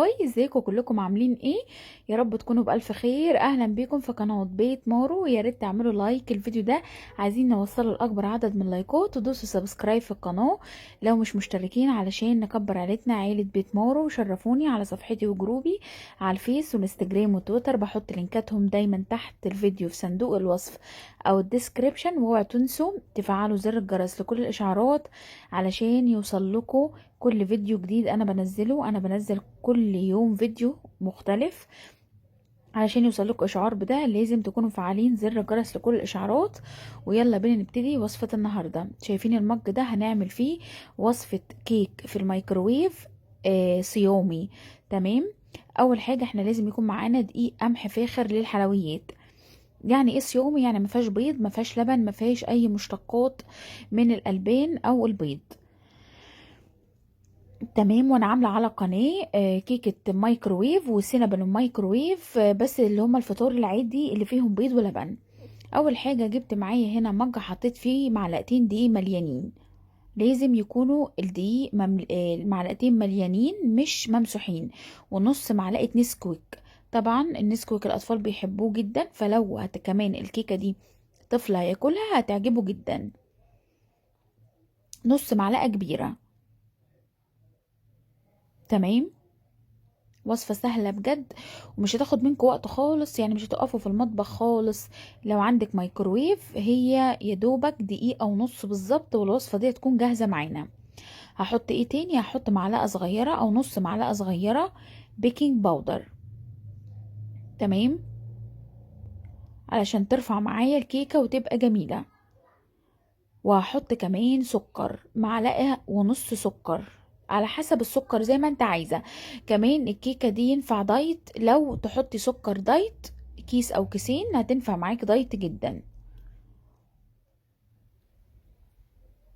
هاي ازيكم كلكم عاملين ايه؟ يا رب تكونوا بألف خير. اهلا بيكم في قناة بيت مارو. يا ريت تعملوا لايك الفيديو ده، عايزين نوصله لاكبر عدد من اللايكات، ودوسوا سبسكرايب في القناة لو مش مشتركين علشان نكبر عيلتنا عيلة بيت مارو. شرفوني على صفحتي وجروبي على الفيس والانستجرام وتويتر، بحط لينكاتهم دايما تحت الفيديو في صندوق الوصف او الديسكريبشن. واوعوا تنسوا تفعلوا زر الجرس لكل الاشعارات علشان يوصل لكم كل فيديو جديد انا بنزله. انا بنزل كل يوم فيديو مختلف، علشان يوصل لكم اشعار بده لازم تكونوا فعالين زر الجرس لكل الاشعارات. ويلا بينا نبتدي وصفة النهاردة. شايفين المج ده؟ هنعمل فيه وصفة كيك في الميكروويف صيامي. تمام. اول حاجة احنا لازم يكون معانا دقيق قمح فاخر للحلويات. يعني ايه صيامي؟ يعني ما فيهاش بيض، ما فيهاش لبن، ما فيهاش اي مشتقات من الالبان او البيض. تمام. وانا عامله على قناه كيكه مايكروويف وسينابون مايكروويف، بس اللي هما الفطار العادي اللي فيهم بيض ولبن. اول حاجه جبت معايا هنا مج، حطيت فيه معلقتين دقيق مليانين. لازم يكونوا الدقيق المعلقتين مليانين مش ممسوحين. ونص معلقه نسكويك. طبعا النسكويك الاطفال بيحبوه جدا، فلو كمان الكيكه دي طفل هياكلها هتعجبه جدا. نص معلقه كبيره. تمام. وصفة سهلة بجد، ومش هتاخد منكم وقت خالص، يعني مش هتقفوا في المطبخ خالص. لو عندك مايكروويف هي يدوبك دقيقة ونص بالظبط والوصفة دي هتكون جاهزة معانا. هحط ايه تاني؟ هحط معلقة صغيرة او نص معلقة صغيرة بيكنج باودر. تمام. علشان ترفع معايا الكيكة وتبقى جميلة. وهحط كمان سكر، معلقة ونص سكر على حسب السكر زي ما انت عايزة. كمان الكيكة دي ينفع دايت، لو تحطي سكر دايت كيس او كيسين هتنفع معاك دايت جدا.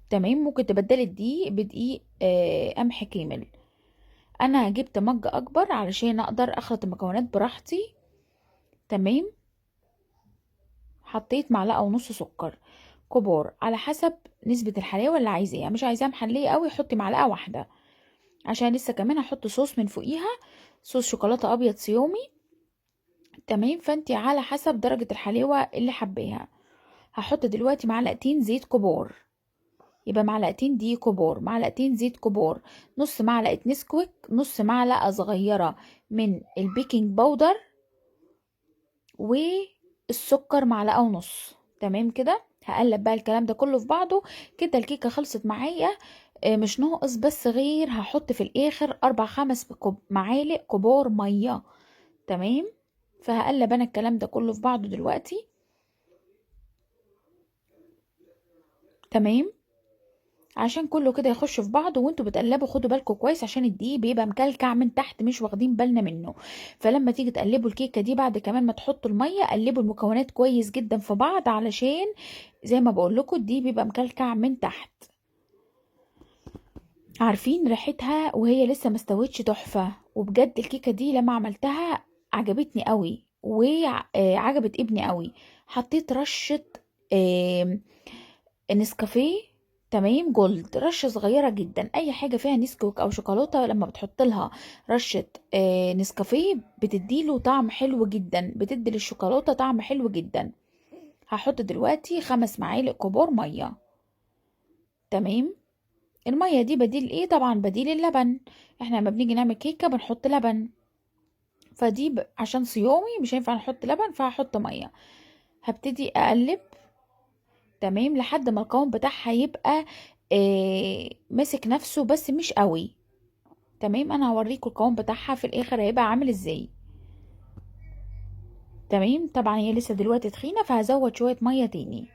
تمام. ممكن تبدلي الدقيق بدقيق قمح كامل. انا جبت مج اكبر علشان اقدر اخلط المكونات براحتي. تمام. حطيت معلقة ونص سكر كبار على حسب نسبة الحلاوة اللي عايزاها. مش عايزاها محلية قوي حطي معلقة واحدة، عشان لسه كمان هحط صوص من فوقيها، صوص شوكولاته ابيض صيامي. تمام. فانتي على حسب درجه الحلاوه اللي حباها. هحط دلوقتي معلقتين زيت كبار، يبقى معلقتين دي كبار، معلقتين زيت كبار، نص معلقه نسكويك، نص معلقه صغيره من البيكنج باودر، والسكر معلقه ونص. تمام كده. هقلب بقى الكلام ده كله في بعضه. كده الكيكه خلصت معايا. مش ناقص بس غير هحط في الاخر 4 5 معالق كبار ميه. تمام. فهقلب انا الكلام ده كله في بعضه دلوقتي. تمام. عشان كله كده يخش في بعضه، وانتوا بتقلبوا خدوا بالكم كويس عشان الدقيق بيبقى مكلكع من تحت مش واخدين بالنا منه. فلما تيجي تقلبوا الكيكه دي بعد كمان ما تحطوا الميه، قلبوا المكونات كويس جدا في بعض، علشان زي ما بقول لكم الدقيق بيبقى مكلكع من تحت. عارفين ريحتها وهي لسه مستوتش تحفه. وبجد الكيكه دي لما عملتها عجبتني قوي وعجبت ابني قوي. حطيت رشه نسكافيه. تمام. جولد رشه صغيره جدا. اي حاجه فيها نسكوك او شوكولاته لما بتحط لها رشه نسكافيه بتديله طعم حلو جدا، بتدي للشوكولاته طعم حلو جدا. هحط دلوقتي 5 معالق كبار ميه. تمام. الميه دي بديل ايه؟ طبعا بديل اللبن. احنا لما بنيجي نعمل كيكه بنحط لبن، فدي عشان صيامي مش هينفع نحط لبن فهحط ميه. هبتدي اقلب. تمام. لحد ما القوام بتاعها يبقى ماسك نفسه بس مش قوي. تمام. انا هوريكم القوام بتاعها في الاخر هيبقى عامل ازاي. تمام. طبعا هي لسه دلوقتي تخينه فهزود شويه ميه تاني.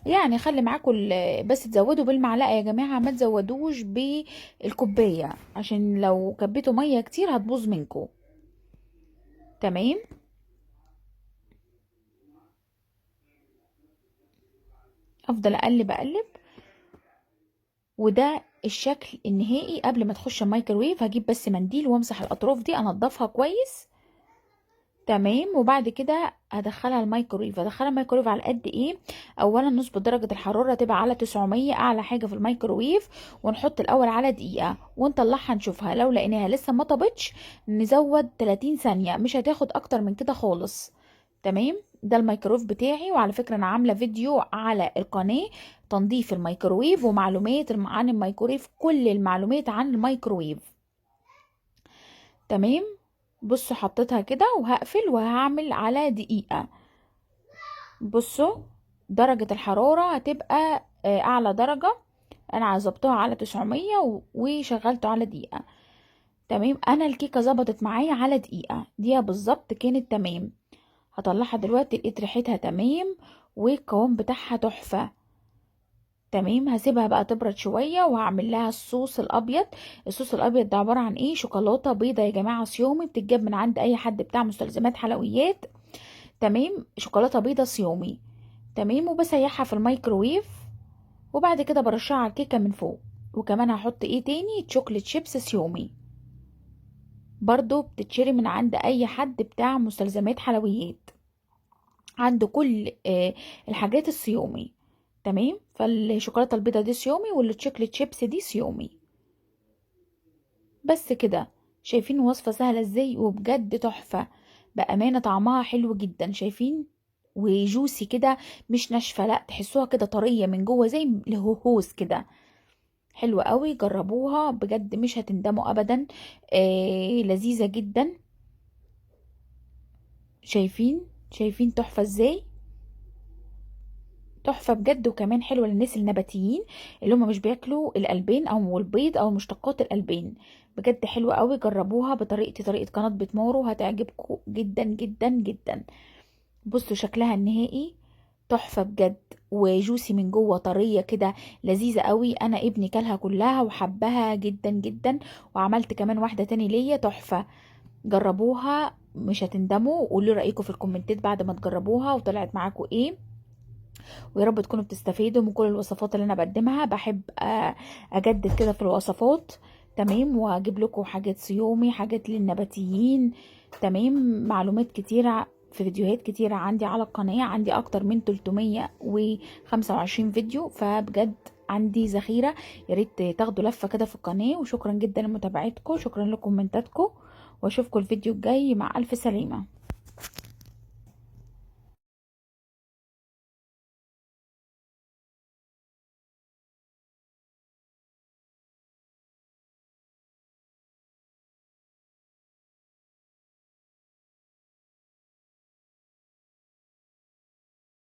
يعني خلي معاكم بس تزودوا بالمعلقه يا جماعه، ما تزودوش بالكوبايه عشان لو كبيتوا ميه كتير هتبوظ منكم. تمام. افضل اقلب اقلب. وده الشكل النهائي قبل ما تخش الميكروويف. هجيب بس منديل وامسح الاطراف دي انضفها كويس. تمام. وبعد كده هدخلها الميكرويف. هدخلها الميكرويف على قد ايه؟ اولا نظبط درجة الحرارة تبقى على 900 اعلى حاجة في الميكرويف، ونحط الاول على دقيقة ونطلعها نشوفها. لو لقيناها لسه ما طبتش نزود 30 ثانية، مش هتاخد اكتر من كده خالص. تمام. ده الميكرويف بتاعي. وعلى فكرة انا عاملة فيديو على القناة تنظيف الميكرويف ومعلومات عن الميكرويف، كل المعلومات عن الميكرويف. تمام. بصوا حطيتها كده وهقفل وهعمل على دقيقة. بصوا درجة الحرارة هتبقى اعلى درجة. انا ظبطها على 900 وشغلته على دقيقة. تمام. انا الكيكة ظبطت معايا على دقيقة بالظبط، كانت تمام. هطلعها دلوقتي، لقيت ريحتها تمام والقوام بتاعها تحفة. تمام. هسيبها بقى تبرد شوية وهعمل لها الصوص الابيض. الصوص الابيض ده عبارة عن ايه؟ شوكولاتة بيضة يا جماعة صيامي، بتتجاب من عند اي حد بتاع مستلزمات حلويات. تمام. شوكولاتة بيضة صيامي. تمام. وبسيحها في الميكروويف، وبعد كده برشها على الكيكة من فوق. وكمان هحط ايه تاني؟ شوكليت شيبس صيامي، برضو بتتشري من عند اي حد بتاع مستلزمات حلويات، عنده كل الحاجات الصيامي. تمام. فالشوكولاته البيضه دي صيامي، والشوكليت شيبس دي صيامي. بس كده. شايفين وصفه سهله ازاي؟ وبجد تحفه بامانه، طعمها حلو جدا. شايفين؟ وجوسي كده، مش ناشفه، لا تحسوها كده طريه من جوه زي الهوهوس كده. حلوه قوي، جربوها بجد مش هتندموا ابدا. لذيذه جدا. شايفين تحفه ازاي؟ تحفه بجد. وكمان حلوه للناس النباتيين اللي هم مش بياكلوا الالبان او البيض او مشتقات الالبان. بجد حلوه قوي، جربوها بطريقتي، طريقه قناه بيت مارو، هتعجبكم جدا جدا جدا. بصوا شكلها النهائي تحفه بجد، وجوسي من جوه، طريه كده، لذيذه قوي. انا ابني كلها كلها وحبها جدا جدا، وعملت كمان واحده تاني ليا تحفه. جربوها مش هتندموا. وقولوا رايكم في الكومنتات بعد ما تجربوها وطلعت معاكم ايه. ويا رب تكونوا بتستفيدوا من كل الوصفات اللي انا بقدمها. بحب اجدد كده في الوصفات. تمام. واجيب لكم حاجات صيامي، حاجات للنباتيين. تمام. معلومات كتيرة في فيديوهات كتيرة عندي على القناة، عندي اكتر من 325 فيديو، فبجد عندي ذخيرة. يا ريت تاخدوا لفة كده في القناة. وشكرا جدا لمتابعتكم، شكرا لكم كومنتاتكم، واشوفكم الفيديو الجاي. مع الف سلامة.